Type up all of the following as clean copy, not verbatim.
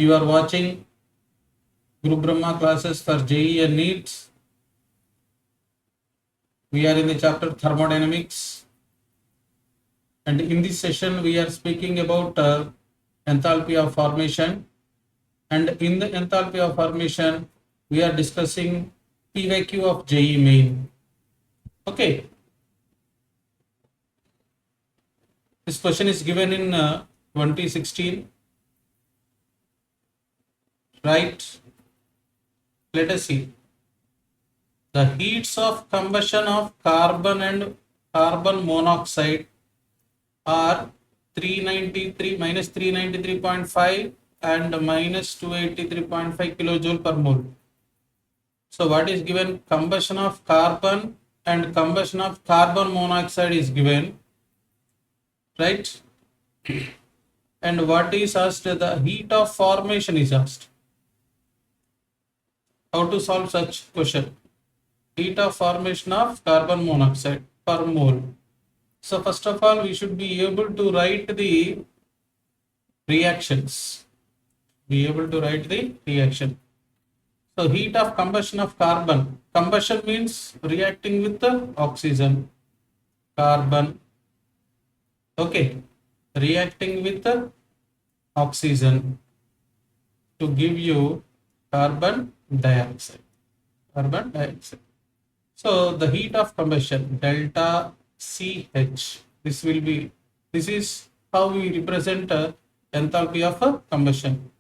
You are watching Guru Brahma classes for JEE and NEETs. We are in the chapter thermodynamics, and in this session we are speaking about enthalpy of formation, and in the enthalpy of formation we are discussing PYQ of JEE main. Okay, this question is given in 2016, right? Let us see. The heats of combustion of carbon and carbon monoxide are 393 minus 393.5 and minus 283.5 kilojoule per mole. So what is given? Combustion of carbon and combustion of carbon monoxide is given, right? And what is asked? The heat of formation is asked. How to solve such question? Heat of formation of carbon monoxide per mole. So first of all, we should be able to write the reactions. So heat of combustion of carbon. Combustion means reacting with the oxygen. Carbon. Okay. Reacting with the oxygen to give you carbon dioxide. So the heat of combustion, delta CH. This is how we represent enthalpy of a combustion.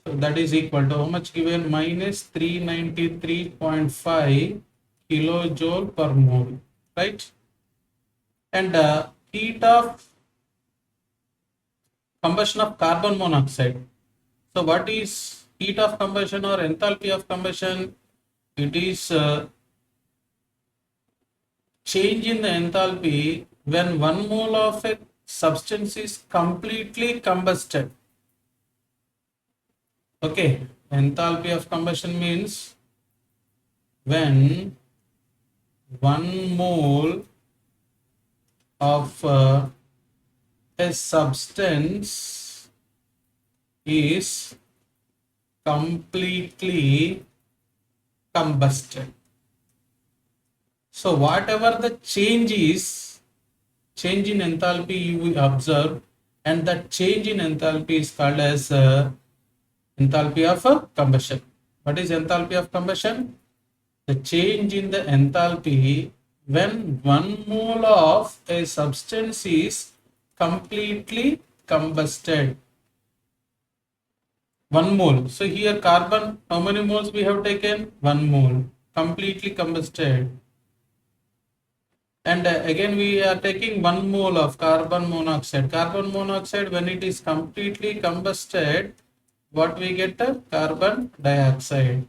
So that is equal to how much given? Minus 393.5 kilojoule per mole, right? And heat of combustion of carbon monoxide. So what is heat of combustion or enthalpy of combustion? It is change in the enthalpy when 1 mole of a substance is completely combusted. Okay, enthalpy of combustion means when 1 mole of a substance is completely combusted. So whatever the change in enthalpy you observe, and that change in enthalpy is called as enthalpy of combustion. What is enthalpy of combustion? The change in the enthalpy when 1 mole of a substance is completely combusted. 1 mole. So here carbon, how many moles we have taken? 1 mole. Completely combusted. And again we are taking 1 mole of carbon monoxide. Carbon monoxide, when it is completely combusted, what we get? Carbon dioxide,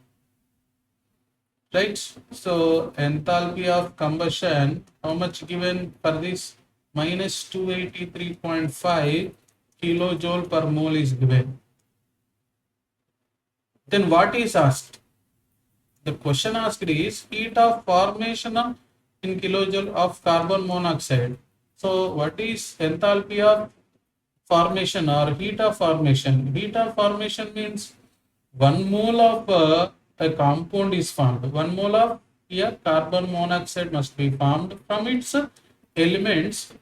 right? So enthalpy of combustion, how much given for this? Minus 283.5 kilojoule per mole is given. Then what is asked? The question asked is heat of formation of in kilojoule of carbon monoxide. So what is enthalpy of formation or heat of formation? Heat of formation means 1 mole of a compound is formed. 1 mole of here carbon monoxide must be formed from its elements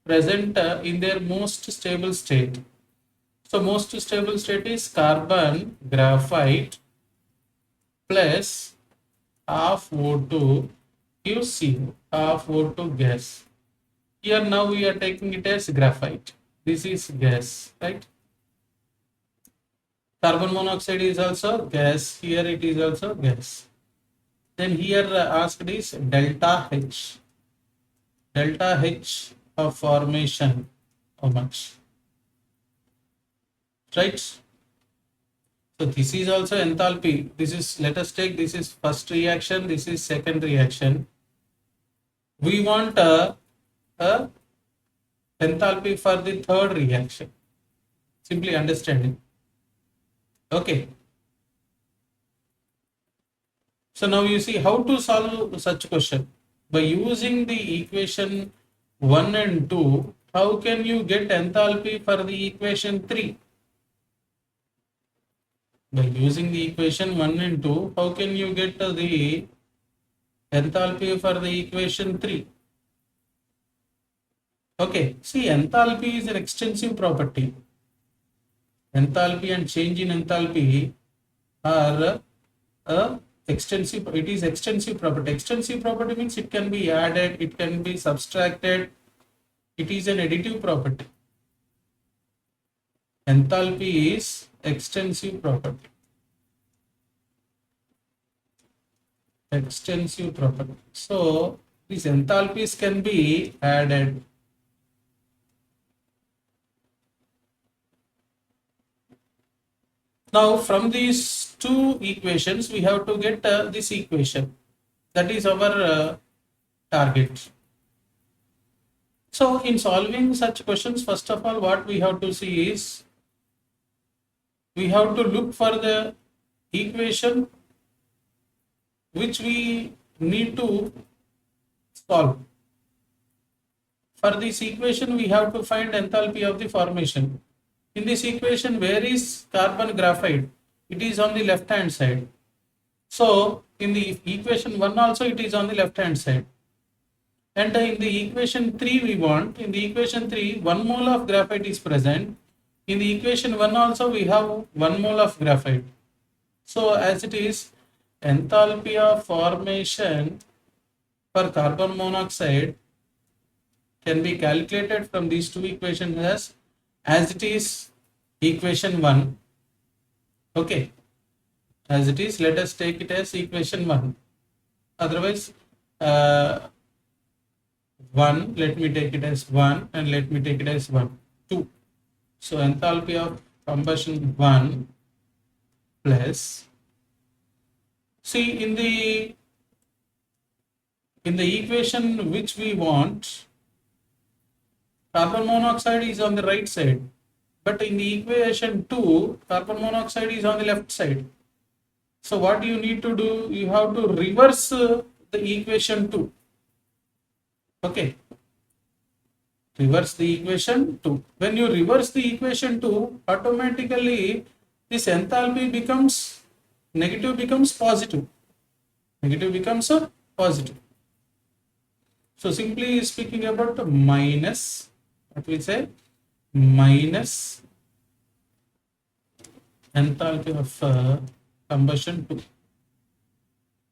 present in their most stable state. So most stable state is carbon, graphite plus half O2 gives CO, half O2 gas. Here now we are taking it as graphite. This is gas, right? Carbon monoxide is also gas. Here it is also gas. Then here asked is delta H. Delta H of formation, how much? Right? So this is also enthalpy. This is, let us take, this is first reaction, this is second reaction. We want a enthalpy for the third reaction. Simply understanding. Okay. So now you see how to solve such question. By using the equation 1 and 2, how can you get enthalpy for the equation 3? By using the equation 1 and 2, how can you get the enthalpy for the equation 3? Okay, see, enthalpy is an extensive property. Enthalpy and change in enthalpy are it is extensive property. Extensive property means it can be added, it can be subtracted. It is an additive property. Enthalpy is extensive property. Extensive property. So these enthalpies can be added. Now from these two equations we have to get this equation. That is our target. So in solving such questions, first of all, what we have to see is we have to look for the equation which we need to solve. For this equation, we have to find enthalpy of the formation. In this equation, where is carbon graphite? It is on the left hand side. So in the equation 1 also it is on the left hand side. And in the equation 3 we want, in the equation 3 1 mole of graphite is present. In the equation 1 also we have 1 mole of graphite. So as it is, enthalpy of formation for carbon monoxide can be calculated from these two equations as it is equation 1. Okay, as it is, let us take it as equation 1. Otherwise 1, let me take it as 1 and let me take it as 1, 2. So enthalpy of combustion 1 plus, see in the equation which we want, carbon monoxide is on the right side, but in the equation 2 carbon monoxide is on the left side. So what you need to do, you have to reverse the equation 2. Okay, reverse the equation 2. When you reverse the equation 2, automatically this enthalpy becomes negative, becomes positive. Negative becomes a positive. So simply speaking about minus, what we say, minus enthalpy of combustion 2.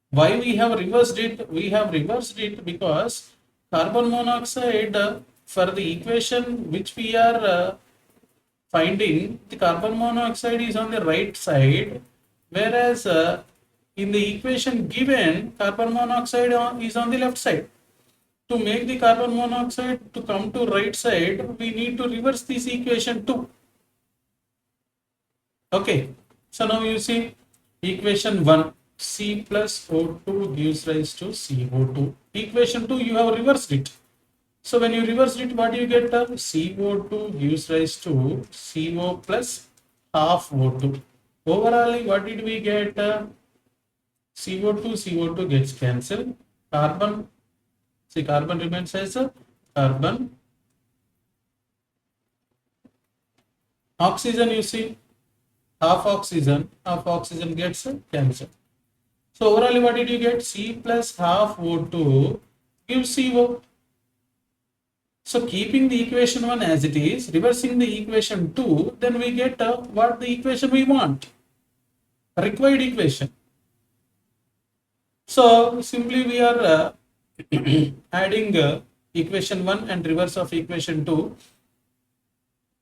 Why we have reversed it? We have reversed it because carbon monoxide for the equation which we are finding, the carbon monoxide is on the right side, whereas in the equation given, carbon monoxide is on the left side. To make the carbon monoxide to come to right side, we need to reverse this equation 2. Okay, so now you see equation 1, C plus O2 gives rise to CO2. Equation 2, you have reversed it. So when you reversed it, what do you get? CO2 gives rise to CO plus half O2. Overall, what did we get? CO2 gets cancelled. Carbon, see, carbon remains as a carbon. Oxygen, you see, half oxygen gets cancelled. So overall, what did you get? C plus half O2 gives CO. So keeping the equation 1 as it is, reversing the equation 2, then we get what the equation we want, required equation. So simply we are adding equation 1 and reverse of equation 2.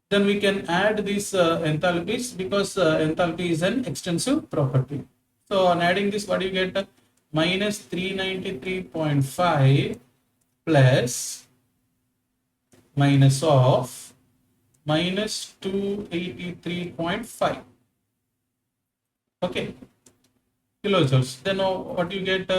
Then we can add these enthalpies because enthalpy is an extensive property. So on adding this, what do you get? Minus 393.5 plus minus of minus 283.5. Okay, kilojoules. Then what you get?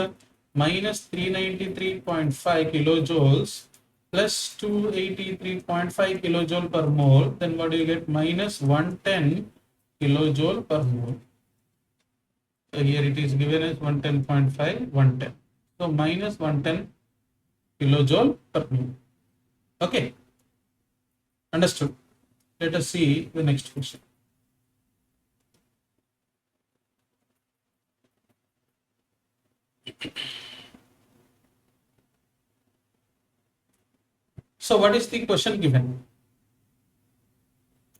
Minus 393.5 kilojoules plus 283.5 kilojoule per mole. Then what do you get? Minus 110 kilojoule per mole. So here it is given as 110.5, 110. So minus 110 kilojoule per mole. Okay, understood. Let us see the next question. So what is the question given?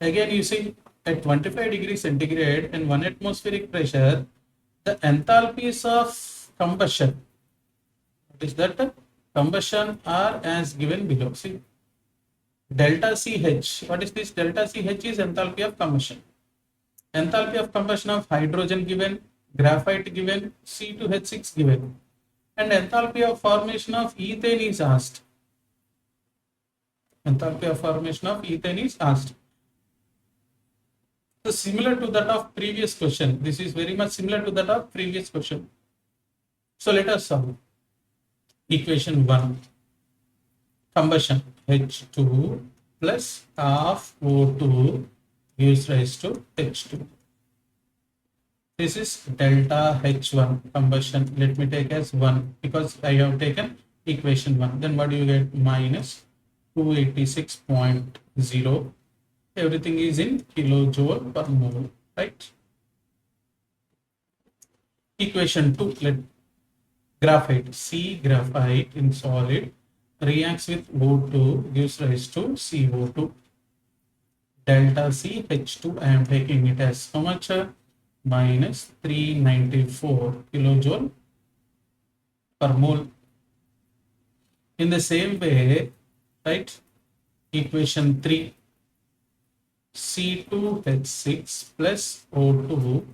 Again, you see at 25 degrees centigrade and 1 atmospheric pressure, the enthalpies of combustion, what is that? Combustion are as given below. See, delta CH. What is this? Delta CH is enthalpy of combustion. Enthalpy of combustion of hydrogen given, graphite given, C2H6 given, and enthalpy of formation of ethane is asked. Enthalpy of formation of ethane is asked. So similar to that of previous question. This is very much similar to that of previous question. So let us solve. Equation 1. Combustion H2 plus half O2 gives rise to H2. This is delta H1 combustion. Let me take as 1 because I have taken equation 1. Then what do you get? Minus 286.0. Everything is in kilojoule per mole, right? Equation 2. Let graphite, C graphite in solid reacts with O2 gives rise to CO2. Delta C H2, I am taking it as how much? Minus 394 kilojoule per mole. In the same way, right? Equation 3. C2H6 plus O2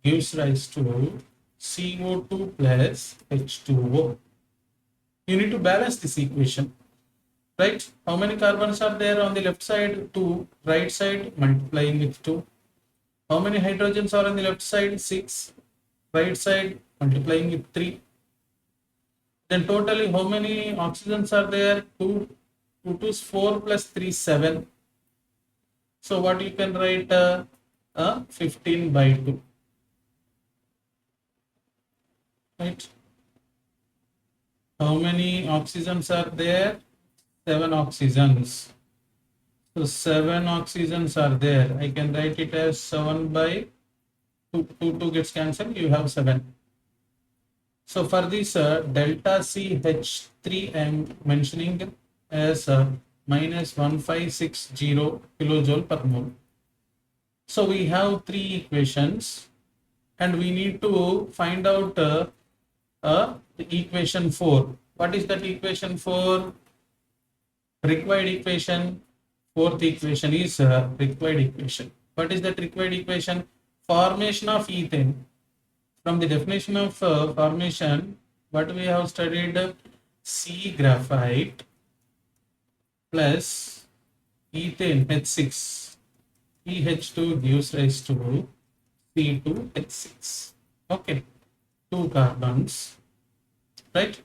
gives rise to CO2 plus H2O. You need to balance this equation, right? How many carbons are there on the left side? 2. Right side multiplying with 2. How many hydrogens are on the left side? 6. Right side multiplying with 3. Then totally how many oxygens are there? 2. 2 to 4 plus 3, 7. So what you can write? 15 by 2. Right? How many oxygens are there? 7 oxygens. So 7 oxygens are there. I can write it as 7 by 2. 2 gets cancelled. You have 7. So for this delta CH3, I am mentioning as minus 1560 kilojoule per mole. So we have 3 equations and we need to find out the equation 4. What is that equation 4? Required equation. Fourth equation is required equation. What is that required equation? Formation of ethane. From the definition of formation, what we have studied? C graphite plus ethane H6. EH2 gives rise to C2H6. Okay, 2 carbons, right?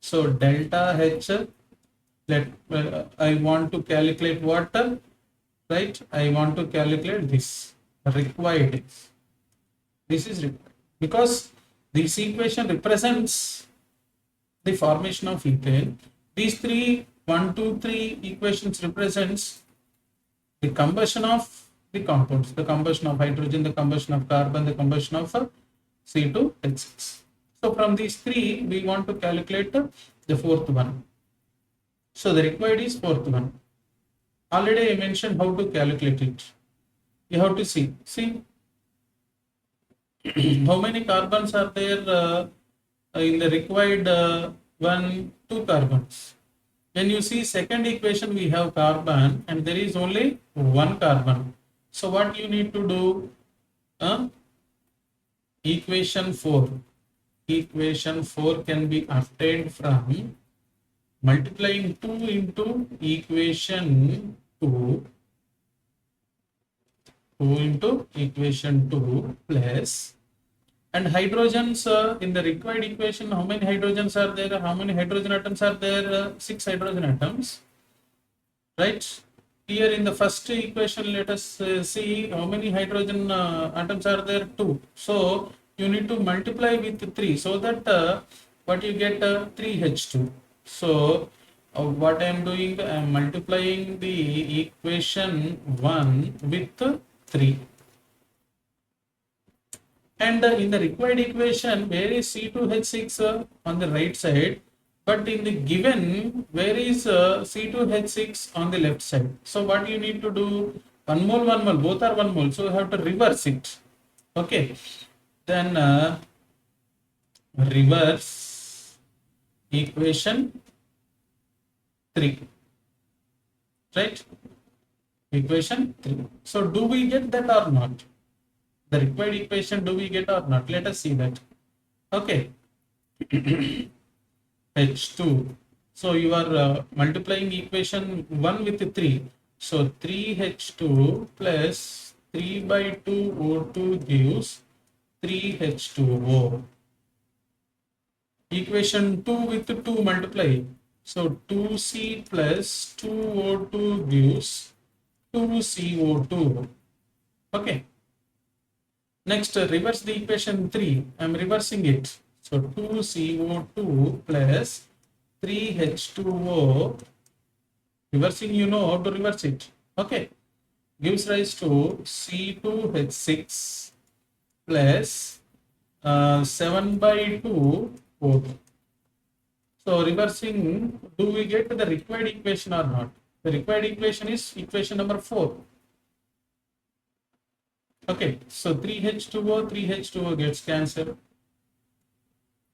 So delta H, I want to calculate what, right? I want to calculate this required. This is required because this equation represents the formation of ethane. These 3, 1, 2, 3 equations represents the combustion of the compounds, the combustion of hydrogen, the combustion of carbon, the combustion of C2H6. So from these 3, we want to calculate the fourth one. So the required is fourth one. Already I mentioned how to calculate it. You have to see how many carbons are there in the required 1, 2 carbons. When you see second equation, we have carbon and there is only 1 carbon. So what you need to do? Equation 4. Equation 4 can be obtained from multiplying 2 into equation 2. 2 into equation 2 plus, and hydrogens in the required equation, how many hydrogens are there? How many hydrogen atoms are there? 6 hydrogen atoms, right? Here in the first equation, let us see how many hydrogen atoms are there? 2. So you need to multiply with 3 so that what you get 3H2. So what I am doing, I am multiplying the equation 1 with 3. And in the required equation, where is C2H6 on the right side? But in the given, where is C2H6 on the left side? So what you need to do? 1 mole, both are 1 mole. So you have to reverse it. Okay. Then reverse equation 3. Right? Equation 3. So do we get that or not? The required equation, do we get or not? Let us see that. Okay. H2. So you are multiplying equation 1 with 3. So 3H2 plus 3 by 2 O2 gives 3H2O. Equation 2 with 2 multiply. So 2C plus 2O2 gives 2CO2. Okay. Next, reverse the equation 3. I am reversing it. So 2CO2 plus 3H2O. Reversing, you know how to reverse it. Okay. Gives rise to C2H6 plus 7 by 2 O2. So reversing, do we get the required equation or not? The required equation is equation number 4. Okay, so 3H2O gets cancelled.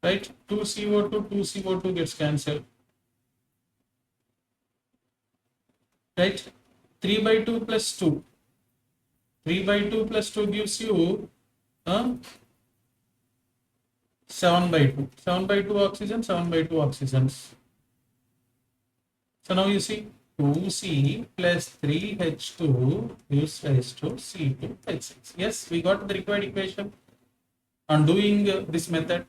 Right? 2CO2 gets cancelled. Right? 3 by 2 plus 2. 3 by 2 plus 2 gives you 7 by 2. 7 by 2 oxygen, 7 by 2 oxygens. So now you see 2C plus 3H2 gives rise to C2H6. Yes, we got the required equation on doing this method.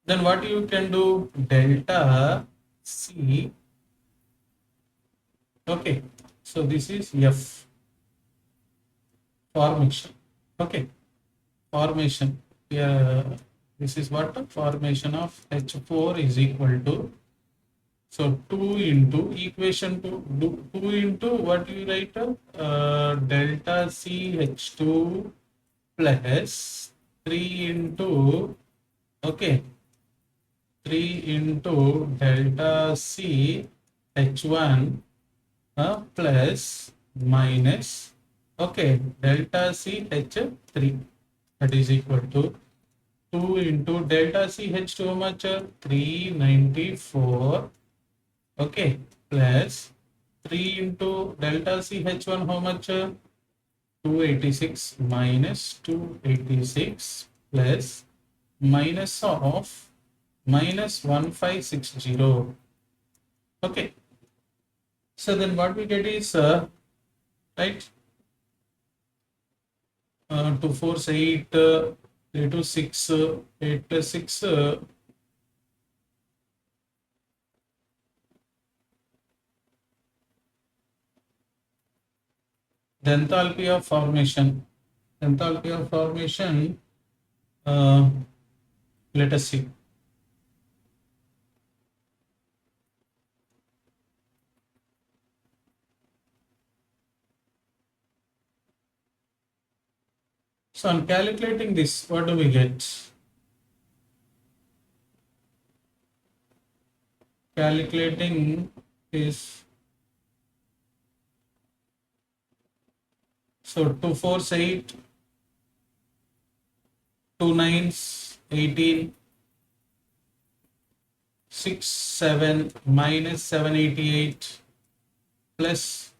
Then what you can do? Delta C. Okay, so this is F formation. Okay, formation. Yeah, this is what formation of H4 is equal to. So 2 into equation 2 into what you write? Delta CH2 plus 3 into, okay, 3 into delta C H1 plus minus, okay, delta C H3, that is equal to 2 into delta C H2, how much? 394, okay, plus 3 into delta C H1, how much? 286 minus 286 plus minus of minus 1560. Okay. So then what we get is, right, 2 4 8, 3 2 6, 8 plus 6, the enthalpy of formation. Enthalpy of formation, let us see. So on calculating this, what do we get? Calculating is, so 2 4 8, 2 9s 18, 6 7 minus 788 plus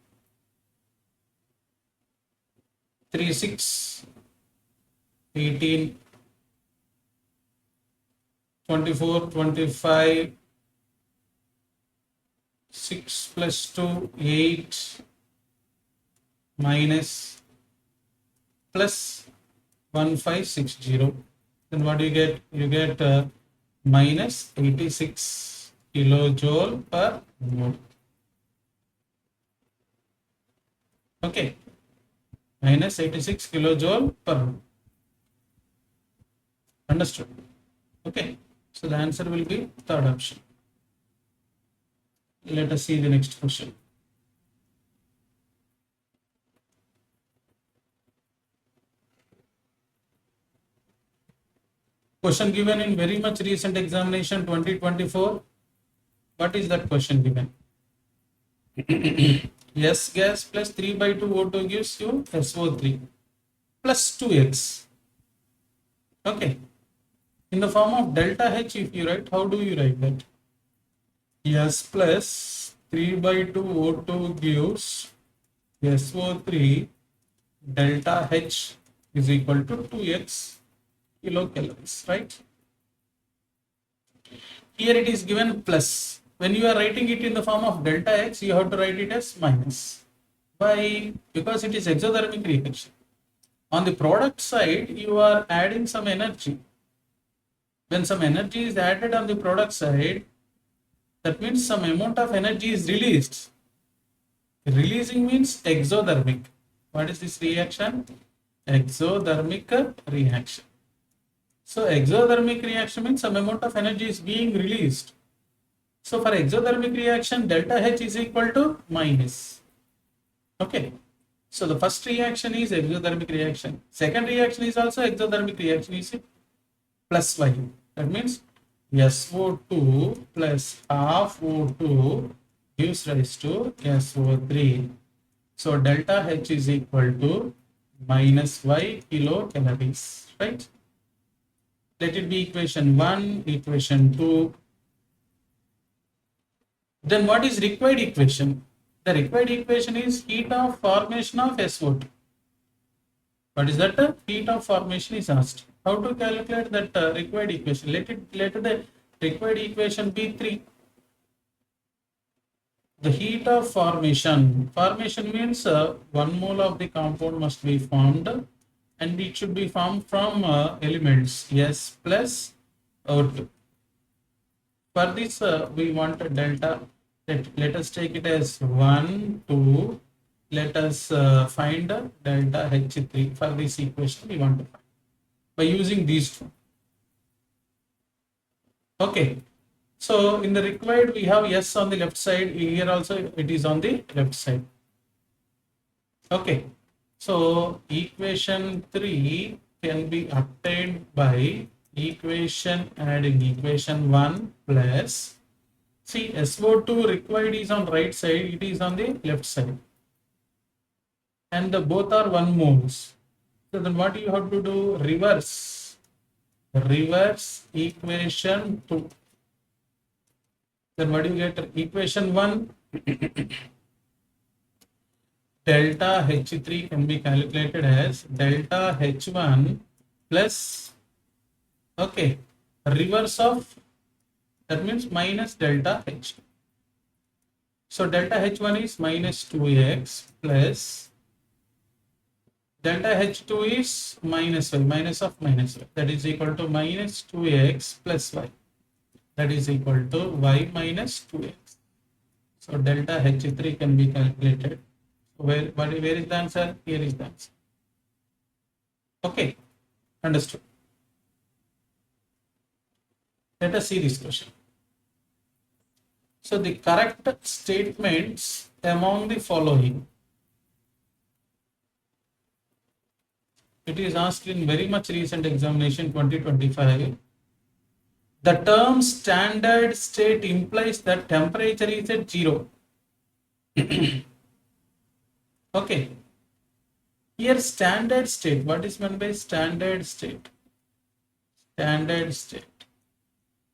3 6 18, 24 25, 6 plus 2 8 minus plus 1560. Then what do you get? You get minus 86 kilojoule per mole. Okay, minus 86 kilojoule per mole. Understood? Okay, so the answer will be third option. Let us see the next question. Question given in very much recent examination 2024. What is that question given? S gas plus 3 by 2 O2 gives you SO3 plus 2x. Okay. In the form of delta H, if you write, how do you write that? S plus 3 by 2 O2 gives SO3 delta H is equal to 2x kilocalories, right? Here it is given plus. When you are writing it in the form of delta X, you have to write it as minus. Why? Because it is exothermic reaction. On the product side, you are adding some energy. When some energy is added on the product side, that means some amount of energy is released. Releasing means exothermic. What is this reaction? Exothermic reaction. So exothermic reaction means some amount of energy is being released. So for exothermic reaction, delta H is equal to minus. Okay. So the first reaction is exothermic reaction. Second reaction is also exothermic reaction. You see, plus Y. That means SO2 plus half O2 gives rise to SO3. So delta H is equal to minus Y kilocalories, right? Let it be equation 1, equation 2. Then what is required equation? The required equation is heat of formation of SO2. What is that? Heat of formation is asked. How to calculate that required equation? Let the required equation be 3. The heat of formation. Formation means 1 mole of the compound must be formed, and it should be formed from elements S plus O2. For this, we want a delta. Let us take it as 1, 2. Let us find delta H3. For this equation, we want to find by using these two. Okay. So in the required, we have S on the left side. Here also it is on the left side. Okay. So equation 3 can be obtained by adding equation 1 plus, see, SO2 required is on right side, it is on the left side. And both are 1 moles. So then what you have to do? Reverse equation 2. Then what do you get? Equation 1, delta H3 can be calculated as delta H1 plus, okay, reverse of, that means minus delta H2. So delta H1 is minus 2x plus delta H2 is minus y, minus of minus y. That is equal to minus 2x plus y. That is equal to y minus 2x. So delta H3 can be calculated. Where is the answer? Here is the answer. Okay, understood. Let us see this question. So the correct statements among the following. It is asked in very much recent examination 2025. The term standard state implies that temperature is at 0. Okay. Here standard state. What is meant by standard state? Standard state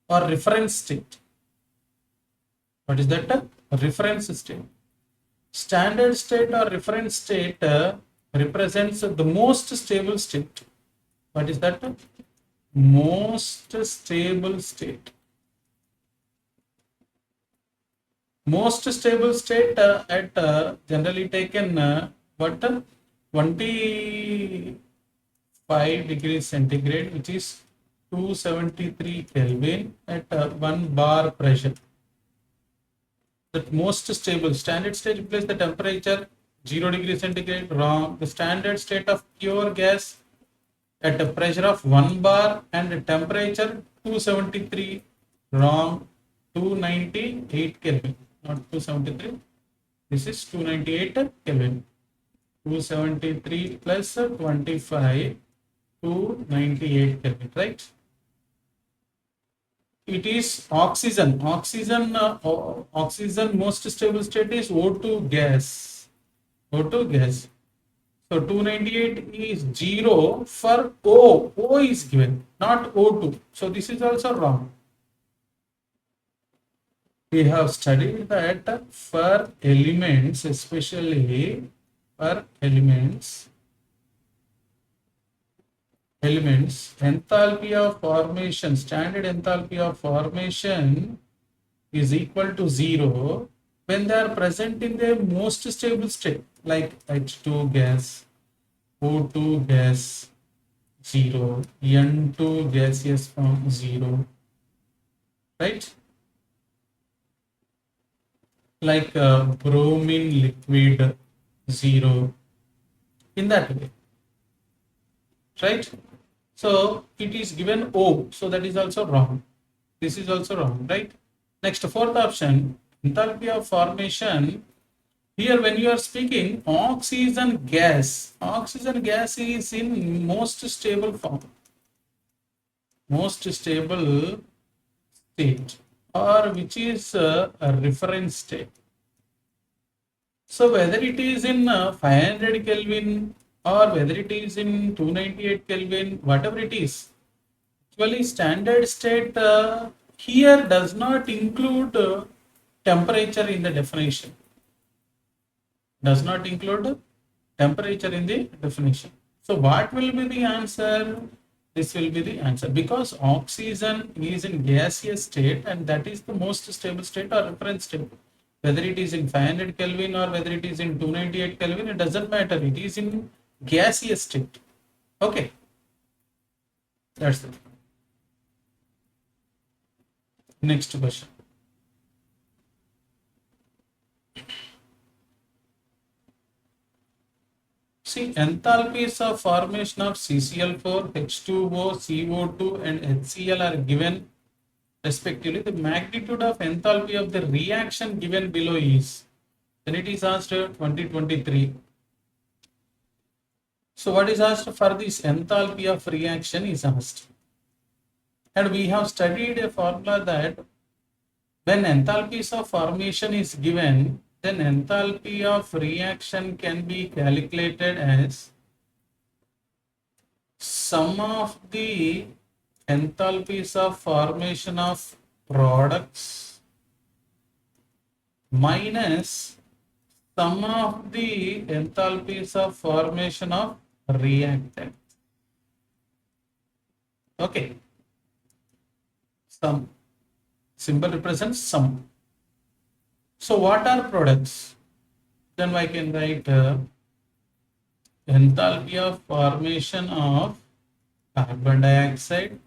or reference state. What is that? Reference state. Standard state or reference state represents the most stable state. What is that? Most stable state. Most stable state at generally taken what 25 degrees centigrade, which is 273 Kelvin at 1 bar pressure. That most stable standard state implies the temperature 0 degrees centigrade. Wrong. The standard state of pure gas at a pressure of 1 bar and a temperature 273. Wrong. 298 Kelvin, not 273. This is 298 Kelvin. 273 plus 25, 298 Kelvin, right? it is oxygen. Oxygen most stable state is O2 gas. O2 gas. So 298 is 0 for O. O is given, not O2. So this is also wrong. We have studied that for elements, especially for elements, enthalpy of formation, standard enthalpy of formation is equal to 0 when they are present in their most stable state, like H2 gas, O2 gas, 0, N2 gaseous form 0, right? Like bromine liquid 0, in that way, right? So it is given O, so that is also wrong. This is also wrong, right? Next, fourth option, enthalpy of formation. Here, when you are speaking oxygen gas is in most stable form, most stable state, or which is a reference state. So whether it is in 500 Kelvin or whether it is in 298 Kelvin, whatever it is, actually standard state here does not include temperature in the definition. Does not include temperature in the definition. So what will be the answer? This will be the answer, because oxygen is in gaseous state and that is the most stable state or reference state. Whether it is in 500 Kelvin or whether it is in 298 Kelvin, it doesn't matter. It is in gaseous state. Okay. That's it. Next question. See, enthalpies of formation of CCl4, H2O, CO2 and HCl are given respectively. The magnitude of enthalpy of the reaction given below is, then it is asked 2023. So what is asked for this enthalpy of reaction is asked. And we have studied a formula that when enthalpies of formation is given, then enthalpy of reaction can be calculated as sum of the enthalpies of formation of products minus sum of the enthalpies of formation of reactant. Okay. Sum. Symbol represents sum. So what are products? Then I can write enthalpy of formation of carbon dioxide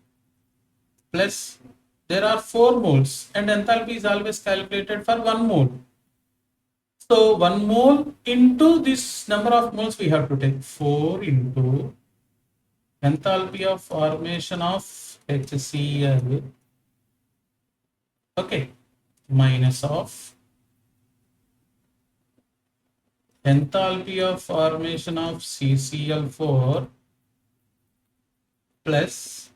plus, there are 4 moles and enthalpy is always calculated for 1 mole. So 1 mole into this number of moles we have to take 4 into enthalpy of formation of HCl, okay, minus of enthalpy of formation of CCl4 plus,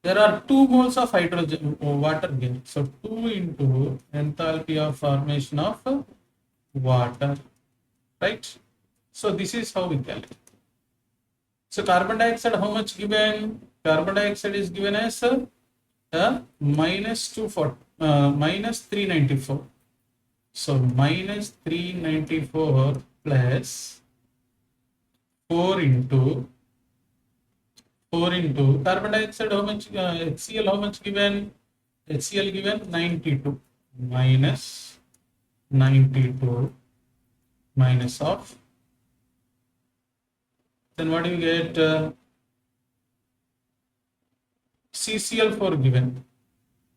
there are 2 moles of hydrogen water here. So 2 into enthalpy of formation of water, right? So this is how we calculate. So carbon dioxide, how much given? Carbon dioxide is given as minus 394. So minus 394 plus 4 into carbon dioxide, how much? HCl, how much given? HCl given 92 minus 92 minus of, then what do you get? CCl4 given,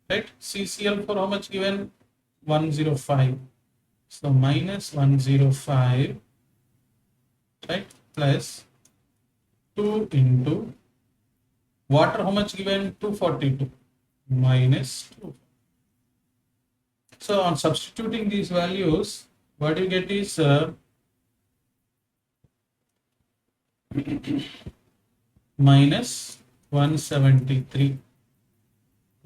right? CCl4 how much given? 105. So minus 105, right? Plus 2 into water, how much given? 242 minus 2. So on substituting these values, what you get is minus 173.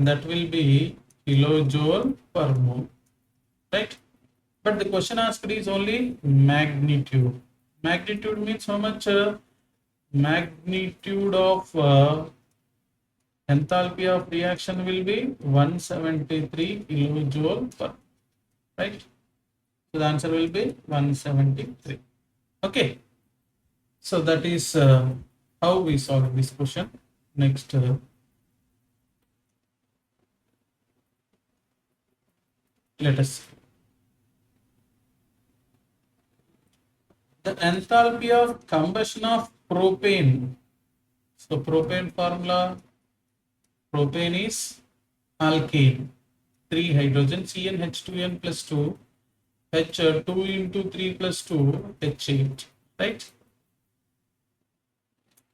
that will be kilojoule per mole, right? But the question asked is only magnitude. Magnitude means how much magnitude of enthalpy of reaction will be 173 kilojoule per, right? So the answer will be 173. Okay. So that is how we solve this question. Next, let us see. The enthalpy of combustion of propane. So propane formula, propane is alkane, 3 hydrogen, CnH2n plus 2, H2 into 3 plus 2, H8, right?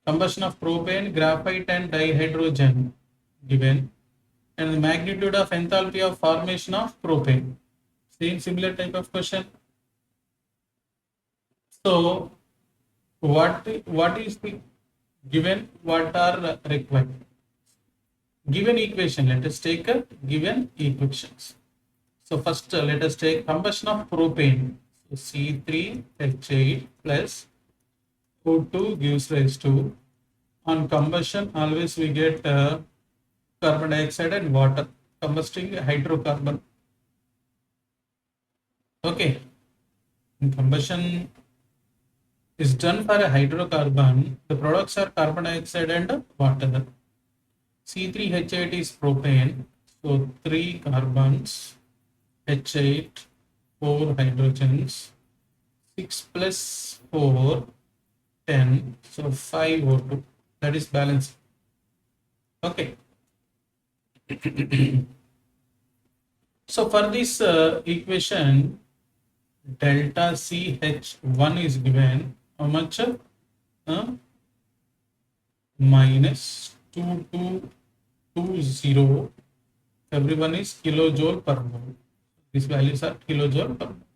Combustion of propane, graphite and dihydrogen given, and the magnitude of enthalpy of formation of propane. Same similar type of question. So what is the given, what are required? Given equation, let us take a given equations. So first let us take combustion of propane. So C3H8 plus O2 gives rise to, on combustion always we get carbon dioxide and water, combusting hydrocarbon. Okay, in combustion is done for a hydrocarbon, the products are carbon dioxide and water. C3H8 is propane, so 3 carbons, H8, 4 hydrogens, 6 plus 4, 10, so 5 O2, that is balanced. Okay. So for this equation, delta CH1 is given, how much? Minus 2220, everyone is kilojoule per mole. These values are kilojoule per mole.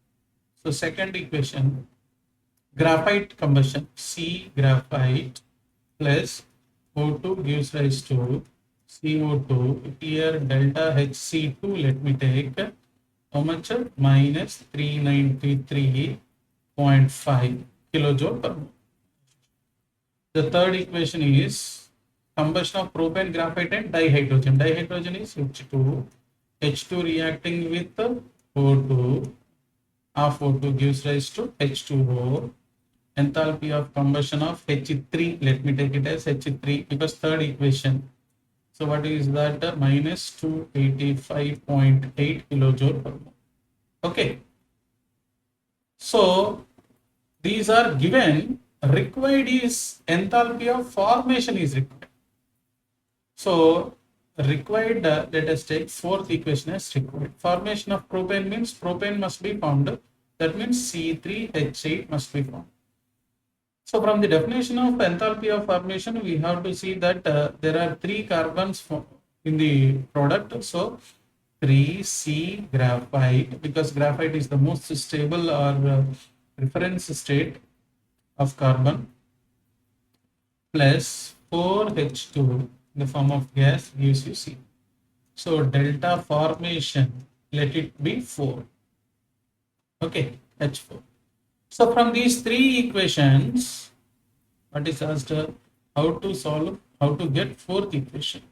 So second equation, graphite combustion, C graphite plus O2 gives rise to CO2. Here delta HC2, let me take how much? Minus 393.5 kilojoule per mole. The third equation is combustion of propane, graphite and dihydrogen. Dihydrogen is H2. H2 reacting with O2. Half O2 gives rise to H2O. Enthalpy of combustion of H3. Let me take it as H3 because third equation. So what is that? Minus 285.8 kilojoule per mole. Okay. So these are given. Required is enthalpy of formation is required. So required, let us take fourth equation as required. Formation of propane means propane must be formed. That means C3H8 must be formed. So from the definition of enthalpy of formation, we have to see that there are 3 carbons in the product. So 3C graphite, because graphite is the most stable or reference state of carbon, plus 4H2 in the form of gas gives you C. So delta formation, let it be 4. Okay, H4. So from these 3 equations, what is asked? How to solve, how to get fourth equation.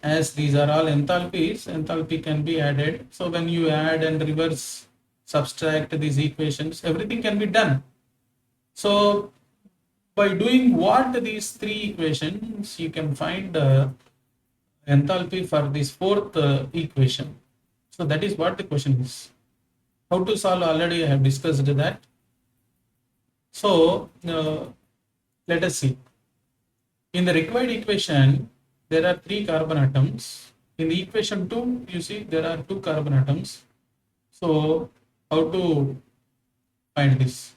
As these are all enthalpies, enthalpy can be added. So when you add and reverse subtract these equations, everything can be done. So by doing what these 3 equations, you can find enthalpy for this fourth equation. So that is what the question is. How to solve, already I have discussed that. So let us see. In the required equation, there are 3 carbon atoms. In the equation 2, you see there are 2 carbon atoms. So how to find this?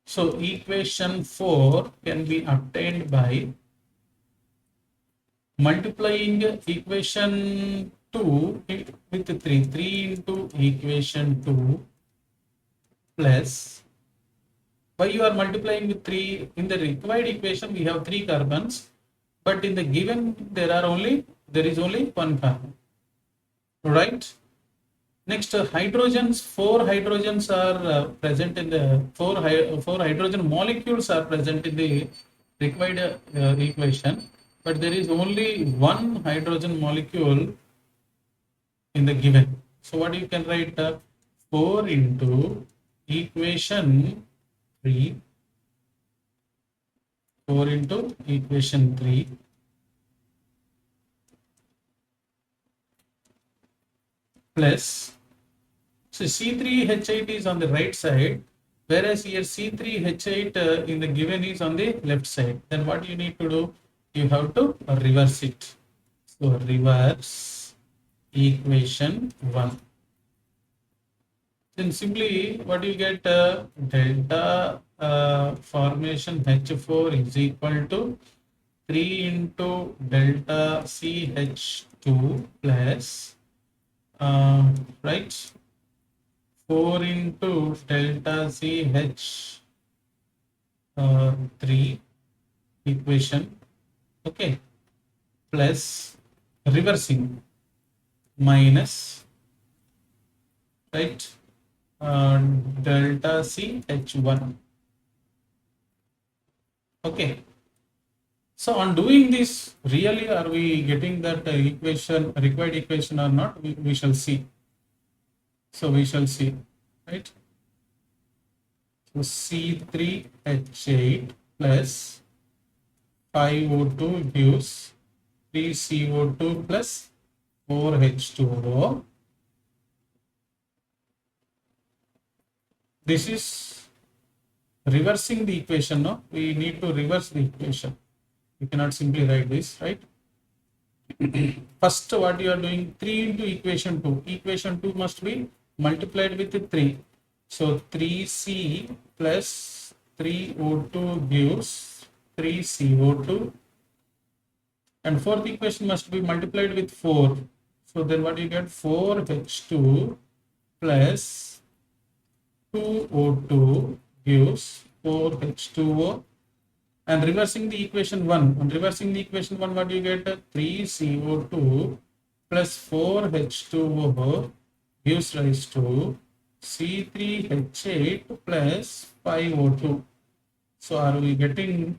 So equation 4 can be obtained by multiplying equation 2 with 3. 3 into equation 2 plus, why you are multiplying with 3? In the required equation we have 3 carbons, but in the given there is only one carbon, right? Next, hydrogens, four hydrogens are present in the four hydrogen molecules are present in the required equation, but there is only one hydrogen molecule in the given. So what you can write, 4 into equation 3, 4 into equation 3 plus, so C3H8 is on the right side, whereas here C3H8 in the given is on the left side. Then what you need to do? You have to reverse it. So reverse equation 1. Then simply what you get, delta formation H4 is equal to 3 into delta CH2 plus, right, 4 into delta CH 3 equation, okay, plus reversing minus, right, delta CH1, okay. So on doing this, really are we getting that equation, required equation or not? We shall see. So we shall see, right? So C3H8 plus 5O2 gives 3CO2 plus 4H2O. This is reversing the equation, no? We need to reverse the equation. You cannot simply write this, right? First, what you are doing, 3 into equation 2. Equation 2 must be multiplied with 3. So 3C plus 3O2 gives 3CO2. And fourth equation must be multiplied with 4. So then what you get? 4H2 plus 2O2 gives 4H2O. And reversing the equation 1. On reversing the equation 1, what do you get? 3CO2 plus 4H2O gives rise to C3H8 plus 5O2. So are we getting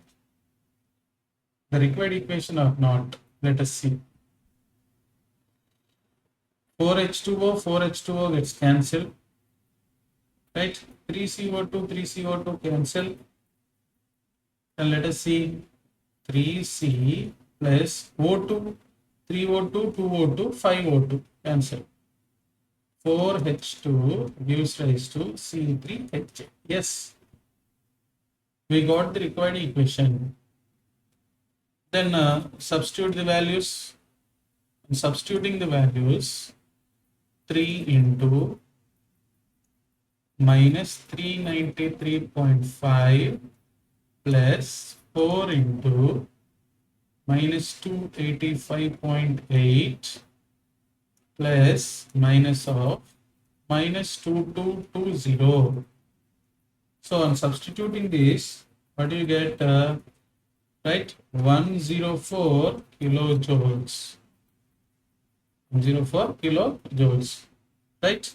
the required equation or not? Let us see. 4H2O gets cancelled, right? 3CO2 cancel. And let us see, 3C plus O2, 3O2, 2O2, 5O2 cancel. 4H2 gives rise to C3H8. Yes, we got the required equation. Then substitute the values. Substituting the values, 3 into minus 393.5 plus 4 into minus 285.8 plus minus of minus 2220. So on substituting this, what do you get? Right, 104 kilojoules. 104 kilojoules, right?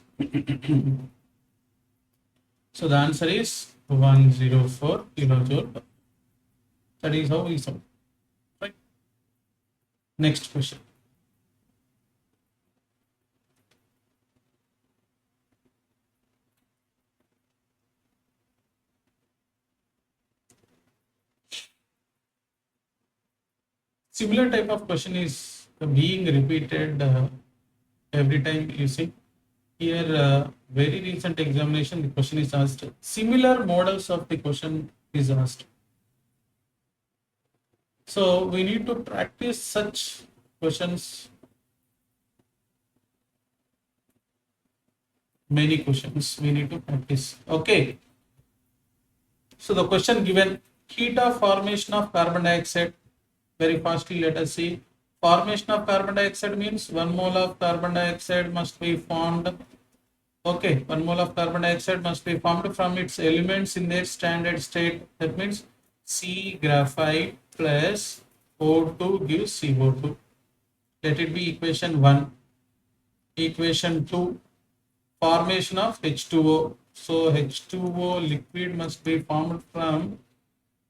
So the answer is 104 kilojoule. That is how we solve, right? Next question. Similar type of question is being repeated every time. You see here, very recent examination, the question is asked. Similar models of the question is asked. So we need to practice such questions. Many questions we need to practice. Okay. So the question given, heat of formation of carbon dioxide. Very fastly, let us see. Formation of carbon dioxide means 1 mole of carbon dioxide must be formed. Okay, 1 mole of carbon dioxide must be formed from its elements in their standard state. That means C graphite plus O2 gives CO2. Let it be equation 1. Equation 2, formation of H2O. So H2O liquid must be formed from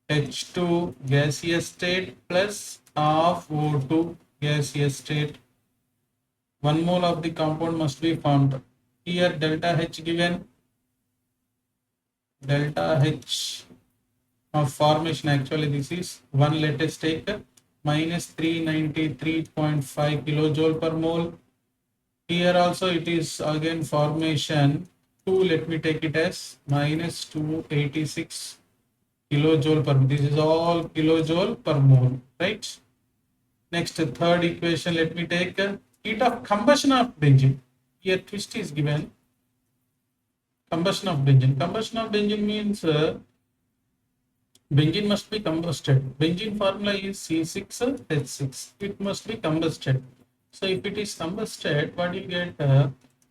H2 gaseous state plus half O2 gaseous state. 1 mole of the compound must be formed. Here delta H given, delta H of formation, actually this is 1, let us take minus 393.5 kilojoule per mole. Here also it is again formation 2, let me take it as minus 286 kilojoule per mole. This is all kilojoule per mole, right? Next, third equation, let me take heat of combustion of benzene. Here twist is given, combustion of benzene. Combustion of benzene means benzene must be combusted. Benzene formula is C6H6. It must be combusted. So if it is combusted, what you get?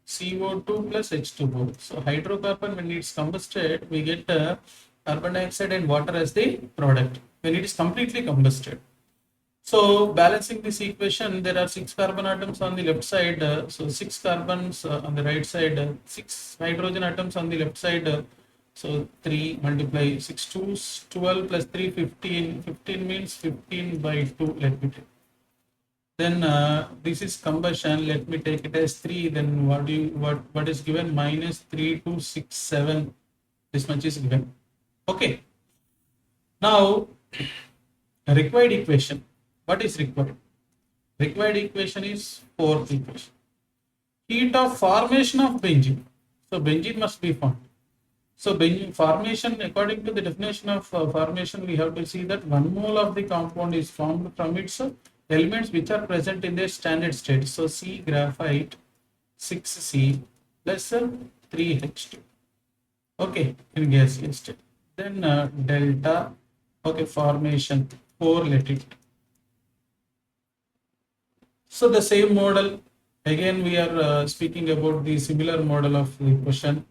CO2 plus H2O. So hydrocarbon, when it's combusted, we get carbon dioxide and water as the product when it is completely combusted. So balancing this equation, there are 6 carbon atoms on the left side. So 6 carbons on the right side, 6 hydrogen atoms on the left side. So 3 multiply 6 2s 12 plus 3 15. 15 means 15 by 2. Let me take. Then this is combustion. Let me take it as 3. Then what is given? Minus 3267. This much is given. Okay. Now required equation. What is required? Required equation is fourth equation. Heat of formation of benzene. So benzene must be formed. So benzene formation, according to the definition of formation, we have to see that 1 mole of the compound is formed from its elements which are present in their standard state. So C graphite 6C plus 3H2. Okay, in gaseous state. Then delta, okay, formation 4, let it. So the same model, again we are speaking about the similar model of the question.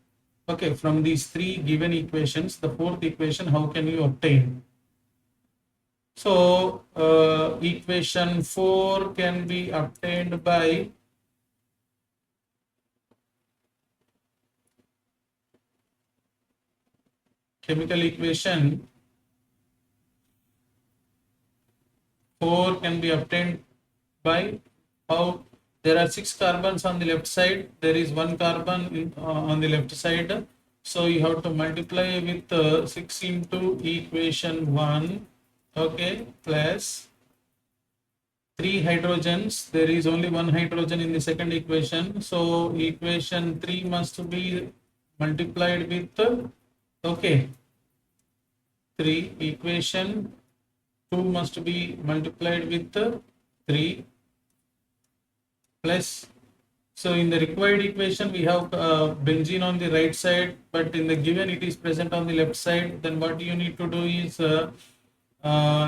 Okay, from these 3 given equations, the fourth equation, how can you obtain? So equation 4 can be obtained by chemical equation 4 can be obtained by how there are 6 carbons on the left side, there is 1 carbon on the left side, so you have to multiply with 6 into equation 1, okay, plus 3 hydrogens. There is only 1 hydrogen in the second equation, so equation 3 must be multiplied with okay, 3. Equation 2 must be multiplied with 3 plus. So in the required equation we have benzene on the right side, but in the given it is present on the left side. Then what you need to do is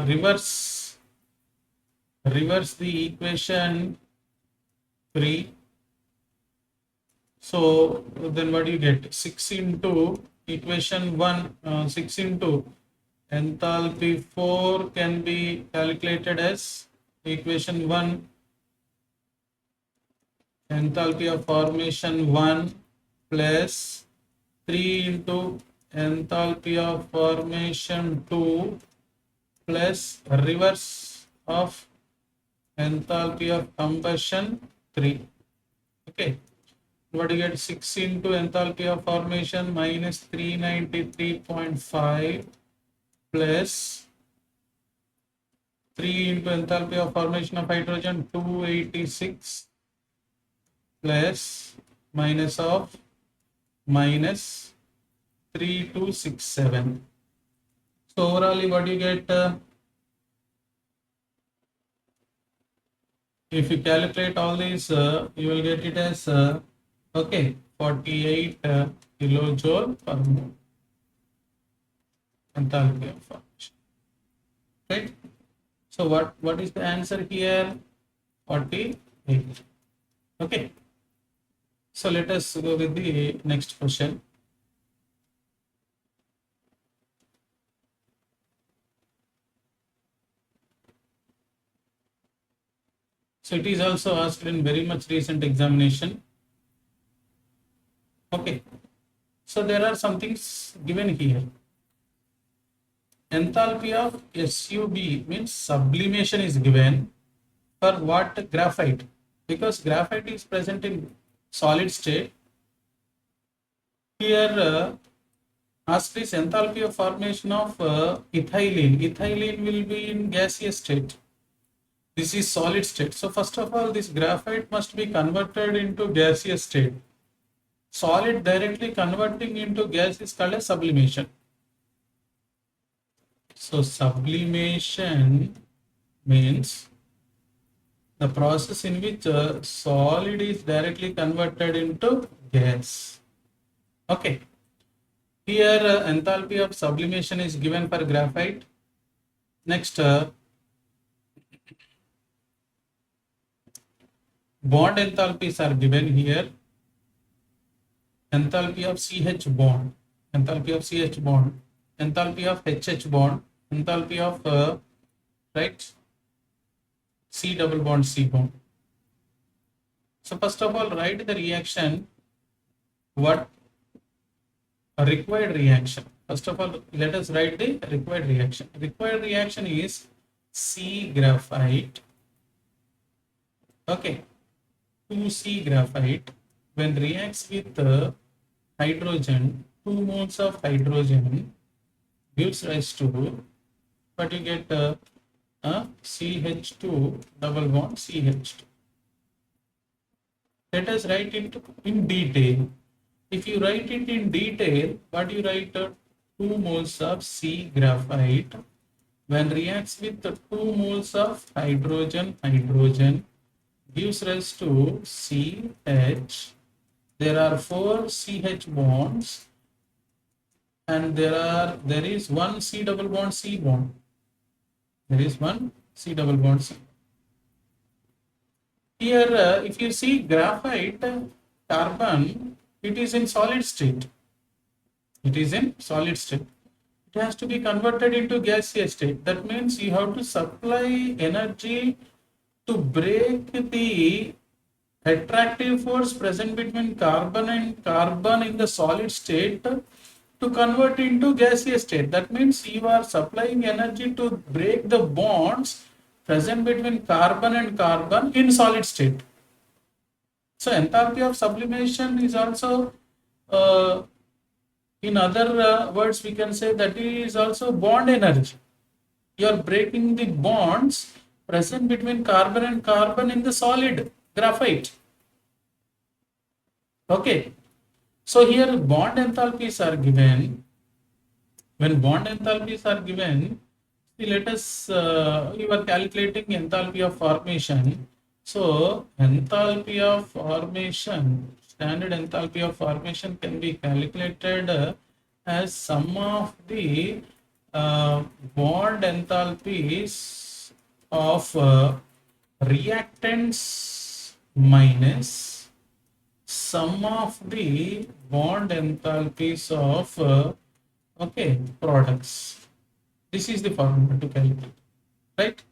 reverse the equation 3. So then what do you get? 6 into equation 1, 6 into enthalpy 4 can be calculated as equation 1, enthalpy of formation 1 plus 3 into enthalpy of formation 2 plus reverse of enthalpy of combustion 3. Okay, what do you get? 6 into enthalpy of formation minus 393.5 plus 3 into enthalpy of formation of hydrogen 286 plus minus of minus 3267. So overall what you get, if you calculate all these, you will get it as okay, 48 kilojoule per mole enthalpy of formation, right? So what is the answer here? 48. Okay, so let us go with the next question. So it is also asked in very much recent examination. Okay. So there are some things given here. Enthalpy of SUB means sublimation is given for what? Graphite. Because graphite is present in solid state. Here asked is enthalpy of formation of ethylene. Ethylene will be in gaseous state. This is solid state. So first of all, this graphite must be converted into gaseous state. Solid directly converting into gas is called as sublimation. So sublimation means the process in which solid is directly converted into gas. Okay. Here enthalpy of sublimation is given for graphite. Next, bond enthalpies are given here. Enthalpy of CH bond, enthalpy of CH bond, enthalpy of HH bond, enthalpy of right, C double bond C bond. So first of all, write the reaction. What a required reaction. First of all, let us write the required reaction. Required reaction is C graphite. Okay, 2C graphite when reacts with hydrogen, 2 moles of hydrogen gives rise to what you get CH2 double bond CH2. Let us write it in detail. If you write it in detail, what you write 2 moles of C graphite when reacts with the 2 moles of hydrogen gives rise to CH. There are 4 CH bonds and there is one C double bond C bond. There is one C double bond C. Here if you see graphite carbon, it is in solid state. It is in solid state. It has to be converted into gaseous state. That means you have to supply energy to break the attractive force present between carbon and carbon in the solid state to convert into gaseous state. That means you are supplying energy to break the bonds present between carbon and carbon in solid state. So enthalpy of sublimation is also in other words, we can say that it is also bond energy. You are breaking the bonds present between carbon and carbon in the solid graphite. Okay. So here bond enthalpies are given. When bond enthalpies are given, let us, you are calculating enthalpy of formation. So enthalpy of formation, standard enthalpy of formation can be calculated as sum of the bond enthalpies of reactants minus sum of the bond enthalpies of okay products. This is the formula to calculate, right?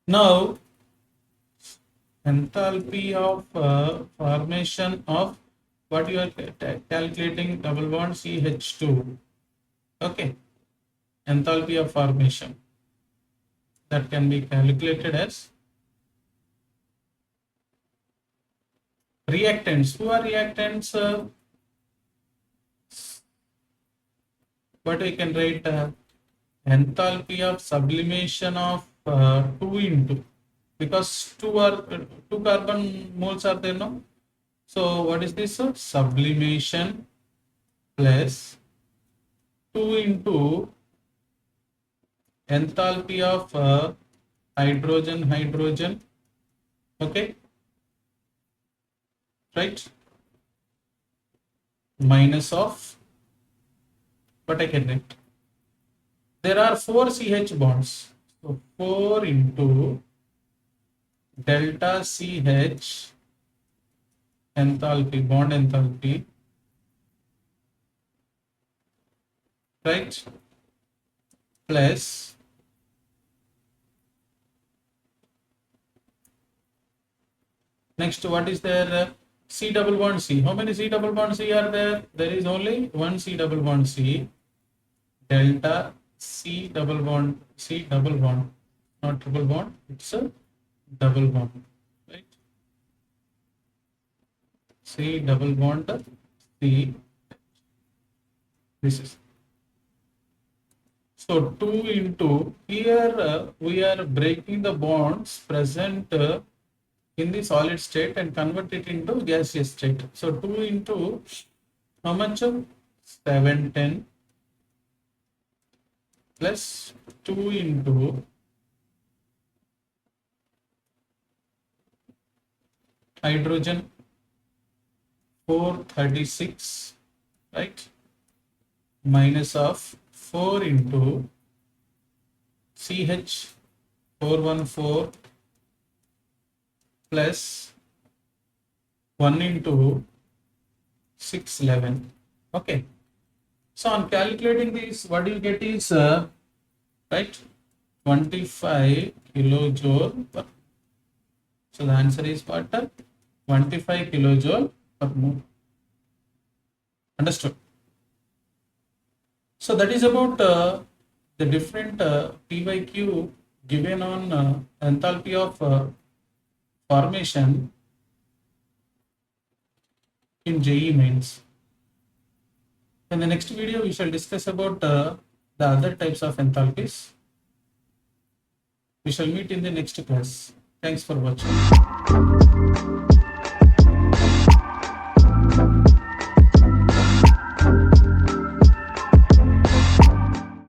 Now enthalpy of formation of what you are calculating, double bond CH2. Okay, enthalpy of formation that can be calculated as reactants. Who are reactants? What we can write enthalpy of sublimation of 2 into, because two carbon moles are there now. So what is this? Sublimation plus 2 into enthalpy of hydrogen. Okay, right, minus of what I can write. There are 4 CH bonds. So 4 into delta CH enthalpy, bond enthalpy, right, plus Next, what is there? C double bond C. How many C double bond C are there? There is only one C double bond C. Delta C double bond C double bond, not triple bond. It's a double bond, right? C double bond C. This is so 2 into here we are breaking the bonds present in the solid state and convert it into gaseous state. So 2 into how much? 710 plus 2 into hydrogen 436, right? Minus of 4 into CH 414 plus 1 into 611. Okay. So on calculating this, what you get is right 25 kilojoule per. So the answer is what? 25 kilojoule per mole. Understood? So that is about the different PYQ given on enthalpy of formation in JEE mains. In the next video, we shall discuss about the other types of enthalpies. We shall meet in the next class. Thanks for watching.